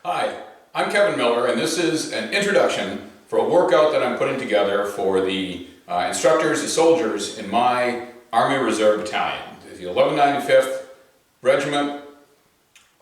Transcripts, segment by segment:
Hi, I'm Kevin Miller, and this is an introduction for a workout that I'm putting together for the instructors, the soldiers in my Army Reserve Battalion, the 95th Regiment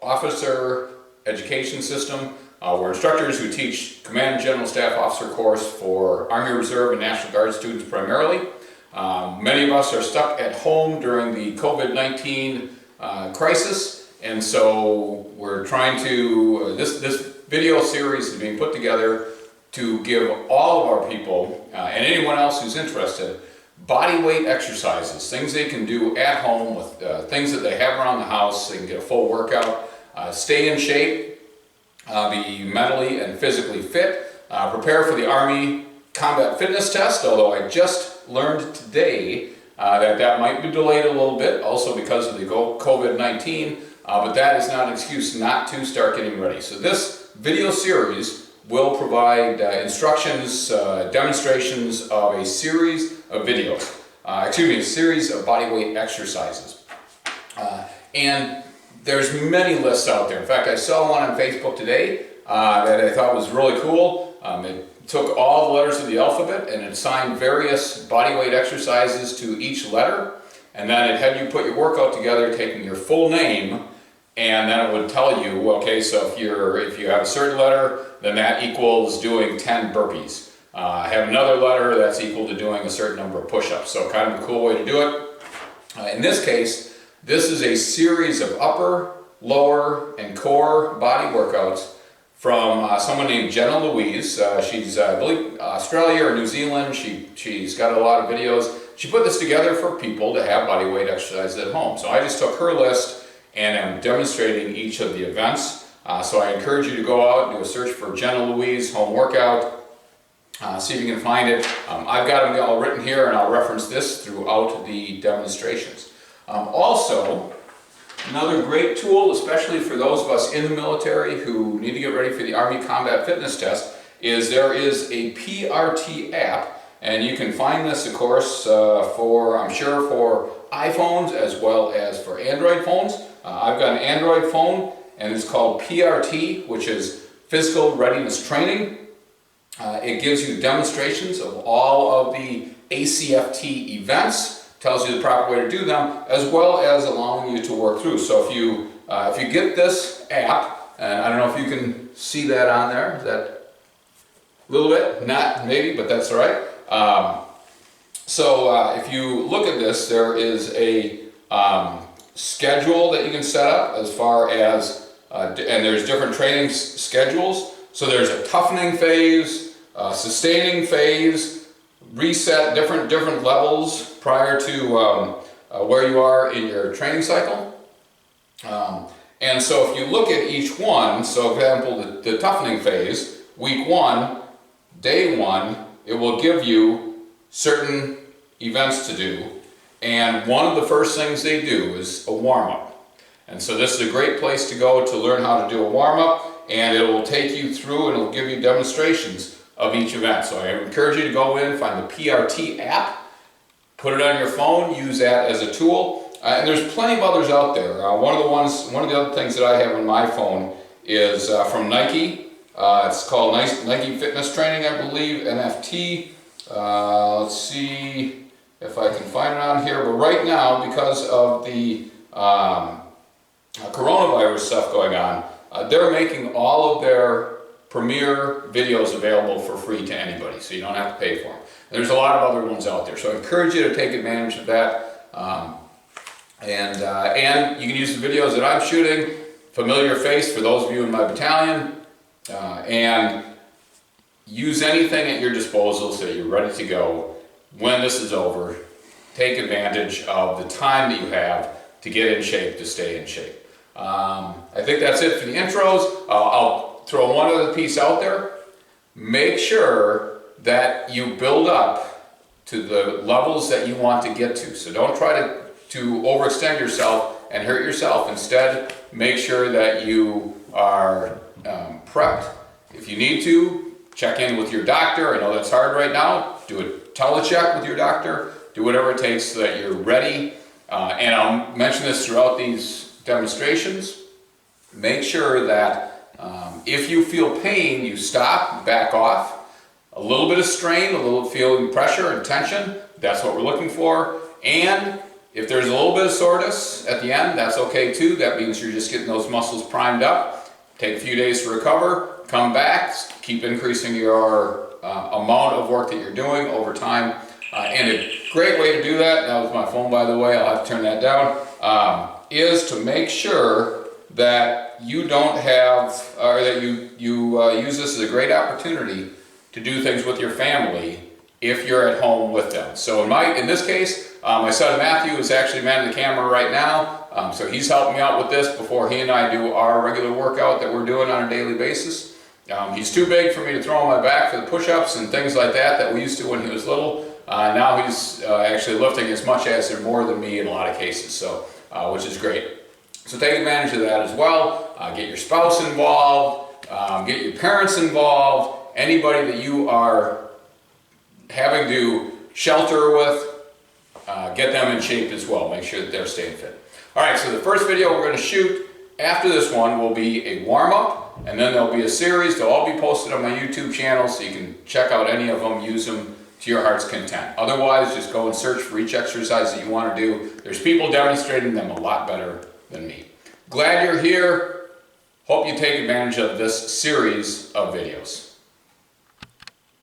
Officer Education System. We're instructors who teach Command and General Staff Officer course for Army Reserve and National Guard students primarily. Many of us are stuck at home during the COVID-19 crisis. And so we're trying to, this video series is being put together to give all of our people and anyone else who's interested body weight exercises, things they can do at home with things that they have around the house. They can get a full workout, stay in shape, be mentally and physically fit, prepare for the Army Combat Fitness Test, although I just learned today that might be delayed a little bit, also because of the COVID-19. But that is not an excuse not to start getting ready. So this video series will provide instructions, demonstrations of a series of videos, a series of bodyweight exercises. And there's many lists out there. In fact, I saw one on Facebook today that I thought was really cool. It took all the letters of the alphabet and it assigned various bodyweight exercises to each letter. And then it had you put your workout together taking your full name, and then it would tell you, okay, so if you have a certain letter, then that equals doing 10 burpees. Have another letter, that's equal to doing a certain number of push-ups. So kind of a cool way to do it. In this case, this is a series of upper, lower, and core body workouts from someone named Jenna Louise. She's, I believe, Australia or New Zealand. She's got a lot of videos. She put this together for people to have body weight exercises at home. So I just took her list and I'm demonstrating each of the events. So I encourage you to go out and do a search for Jenna Louise home workout. See if you can find it. I've got them all written here and I'll reference this throughout the demonstrations. Also, another great tool, especially for those of us in the military who need to get ready for the Army Combat Fitness Test, is there is a PRT app. And you can find this, of course, I'm sure for iPhones as well as for Android phones. I've got an Android phone and it's called PRT, which is Physical Readiness Training. It gives you demonstrations of all of the ACFT events, tells you the proper way to do them, as well as allowing you to work through. So if you get this app, and I don't know if you can see that on there, is that a little bit? Not maybe, but that's all right. If you look at this, there is a schedule that you can set up as far as, and there's different training schedules. So there's a toughening phase, sustaining phase, reset, different levels prior to where you are in your training cycle. And so if you look at each one, so for example, the toughening phase, week 1, day 1, it will give you certain events to do, and one of the first things they do is a warm-up. And so this is a great place to go to learn how to do a warm-up, and it will take you through and it will give you demonstrations of each event. So I encourage you to go in, find the PRT app, put it on your phone, use that as a tool. And there's plenty of others out there. One of the other things that I have on my phone is from Nike. It's called Nike Fitness Training, I believe, NFT. Let's see if I can find it on here. But right now, because of the coronavirus stuff going on, they're making all of their premiere videos available for free to anybody, so you don't have to pay for them. There's a lot of other ones out there, so I encourage you to take advantage of that. And you can use the videos that I'm shooting, familiar face for those of you in my battalion, and use anything at your disposal so you're ready to go when this is over. Take advantage of the time that you have to get in shape, to stay in shape. I think that's it for the intros. I'll throw one other piece out there. Make sure that you build up to the levels that you want to get to. So don't try to overextend yourself and hurt yourself. Instead, make sure that you are prepped. If you need to, check in with your doctor. I know that's hard right now. Do a telecheck with your doctor. Do whatever it takes so that you're ready. And I'll mention this throughout these demonstrations. Make sure that If you feel pain, you stop, back off. A little bit of strain, a little feeling pressure and tension, that's what we're looking for. And if there's a little bit of soreness at the end, that's okay too. That means you're just getting those muscles primed up. Take a few days to recover, come back, keep increasing your amount of work that you're doing over time. And a great way to do that was my phone, by the way, I'll have to turn that down, is to make sure that you don't have, or that you use this as a great opportunity to do things with your family if you're at home with them. So in this case, my son Matthew is actually manning the camera right now, so he's helping me out with this before he and I do our regular workout that we're doing on a daily basis. He's too big for me to throw on my back for the push-ups and things like that we used to when he was little. Now he's actually lifting as much as or more than me in a lot of cases, so which is great. So take advantage of that as well. Get your spouse involved, get your parents involved, anybody that you are having to shelter with, get them in shape as well. Make sure that they're staying fit. All right, so the first video we're going to shoot after this one will be a warm-up, and then there'll be a series. They'll all be posted on my YouTube channel, so you can check out any of them, use them to your heart's content. Otherwise, just go and search for each exercise that you want to do. There's people demonstrating them a lot better than me. Glad you're here. Hope you take advantage of this series of videos.